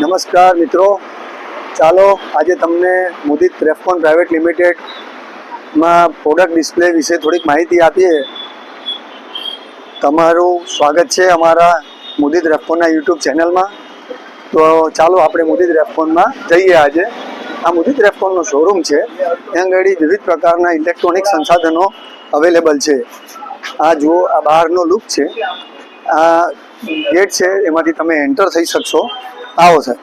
નમસ્કાર મિત્રો, ચાલો આજે તમને મુદિત રેફકોન પ્રાઇવેટ લિમિટેડમાં પ્રોડક્ટ ડિસ્પ્લે વિશે થોડીક માહિતી આપીએ. તમારું સ્વાગત છે અમારા મુદિત રેફકોનના યુટ્યુબ ચેનલમાં. તો ચાલો આપણે મુદિત રેફકોનમાં જઈએ. આજે આ મુદિત રેફકોનનો શોરૂમ છે. ત્યાં આગળ વિવિધ પ્રકારના ઇલેક્ટ્રોનિક સંસાધનો અવેલેબલ છે. આ જુઓ, આ બહારનો લુક છે. આ ગેટ છે, એમાંથી તમે એન્ટર થઈ શકશો. આવો સર,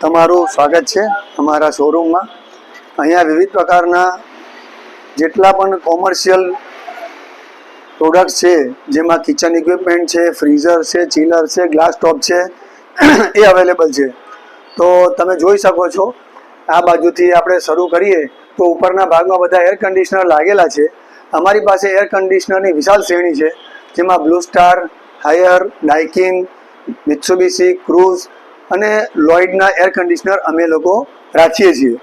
તમારું સ્વાગત છે અમારા શોરૂમમાં. અહીંયા વિવિધ પ્રકારના જેટલા પણ કોમર્શિયલ પ્રોડક્ટ્સ છે, જેમાં કિચન ઇક્વિપમેન્ટ છે, ફ્રીઝર છે, ચિલર છે, ગ્લાસ ટોપ છે, એ અવેલેબલ છે. તો તમે જોઈ શકો છો. આ બાજુથી આપણે શરૂ કરીએ તો ઉપરના ભાગમાં બધા એર કન્ડિશનર લાગેલા છે. અમારી પાસે એર કન્ડિશનરની વિશાળ શ્રેણી છે, જેમાં Blue Star, Haier, Daikin, Mitsubishi, Cruise અને લોઇડના એર કન્ડિશનર અમે લોકો રાખીએ છીએ.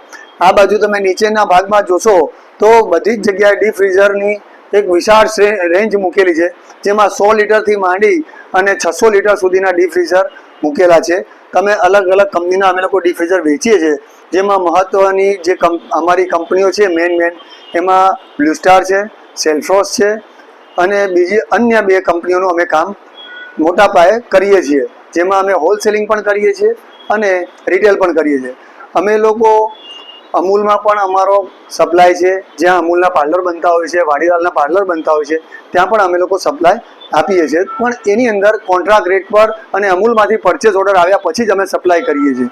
આ બાજુ તમે નીચેના ભાગમાં જોશો તો બધી જ જગ્યાએ ડીપ ફ્રીઝરની એક વિશાળ રેન્જ મૂકેલી છે, જેમાં 100 લીટરથી માંડી અને 600 લીટર સુધીના ડીપ ફ્રીઝર મૂકેલા છે. તમે અલગ અલગ કંપનીના અમે લોકો ડીપ ફ્રીઝર વેચીએ છીએ, જેમાં મહત્ત્વની જે અમારી કંપનીઓ છે મેન એમાં બ્લુ સ્ટાર છે, સેલ્ફ્રોસ છે અને બીજી અન્ય 2 કંપનીઓનું અમે કામ મોટા પાયે કરીએ છીએ, જેમાં અમે હોલસેલિંગ પણ કરીએ છીએ અને રિટેલ પણ કરીએ છીએ. અમે લોકો અમૂલમાં પણ અમારો સપ્લાય છે, જ્યાં અમૂલના પાર્લર બનતા હોય છે, વાડીલાલના પાર્લર બનતા હોય છે, ત્યાં પણ અમે લોકો સપ્લાય આપીએ છીએ. પણ એની અંદર કોન્ટ્રાક્ટ રેટ પર અને અમૂલમાંથી પરચેસ ઓર્ડર આવ્યા પછી જ અમે સપ્લાય કરીએ છીએ.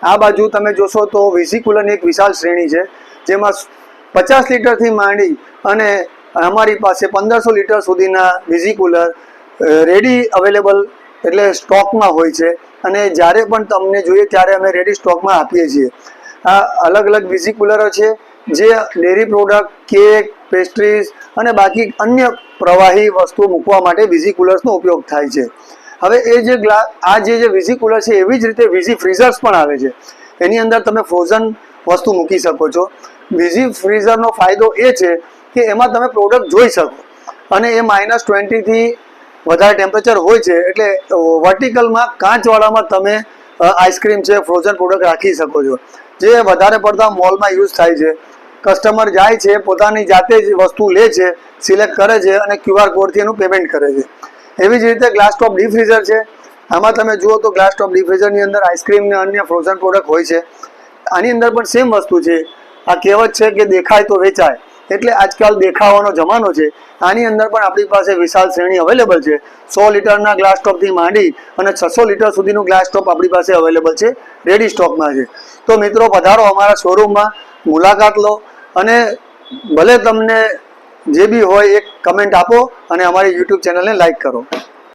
આ બાજુ તમે જોશો તો વીસી કુલરની એક વિશાળ શ્રેણી છે, જેમાં 50 લીટરથી માંડી અને અમારી પાસે 1500 લીટર સુધીના વીસી કુલર રેડી અવેલેબલ એટલે સ્ટોકમાં હોય છે. અને જ્યારે પણ તમને જોઈએ ત્યારે અમે રેડી સ્ટોકમાં આપીએ છીએ. આ અલગ અલગ વીસી કુલરો છે, જે ડેરી પ્રોડક્ટ, કેક, પેસ્ટ્રીઝ અને બાકી અન્ય પ્રવાહી વસ્તુ મૂકવા માટે વીસી કુલર્સનો ઉપયોગ થાય છે. હવે એ જે આ જે વીસી કુલર છે, એવી જ રીતે વીસી ફ્રીઝર્સ પણ આવે છે. એની અંદર તમે ફ્રોઝન વસ્તુ મૂકી શકો છો. વીસી ફ્રીઝરનો ફાયદો એ છે કે એમાં તમે પ્રોડક્ટ જોઈ શકો અને એ -20થી વધારે ટેમ્પરેચર હોય છે, એટલે વર્ટિકલમાં કાચવાળામાં તમે આઈસ્ક્રીમ છે, ફ્રોઝન પ્રોડક્ટ રાખી શકો છો, જે વધારે પડતા મોલમાં યુઝ થાય છે. કસ્ટમર જાય છે, પોતાની જાતે જ વસ્તુ લે છે, સિલેક્ટ કરે છે અને QR કોડથી એનું પેમેન્ટ કરે છે. એવી જ રીતે ગ્લાસ ટોપ ડીપ ફ્રીઝર છે. આમાં તમે જુઓ તો ગ્લાસ ટોપ ડીપ ફ્રીઝરની અંદર આઈસ્ક્રીમ અને અન્ય ફ્રોઝન પ્રોડક્ટ હોય છે. આની અંદર પણ સેમ વસ્તુ છે. આ કહેવત છે કે દેખાય તો વેચાય, એટલે આજકાલ દેખાવાનો જમાનો છે. આની અંદર પણ આપણી પાસે વિશાળ શ્રેણી અવેલેબલ છે. 100 લીટરના ગ્લાસ ટોપથી માંડી અને 600 લીટર સુધીનું ગ્લાસ ટોપ આપણી પાસે અવેલેબલ છે, રેડી સ્ટોકમાં છે. તો મિત્રો, પધારો અમારા શોરૂમમાં, મુલાકાત લો અને ભલે તમને જે બી હોય એક કમેન્ટ આપો અને અમારી યુટ્યુબ ચેનલને લાઈક કરો.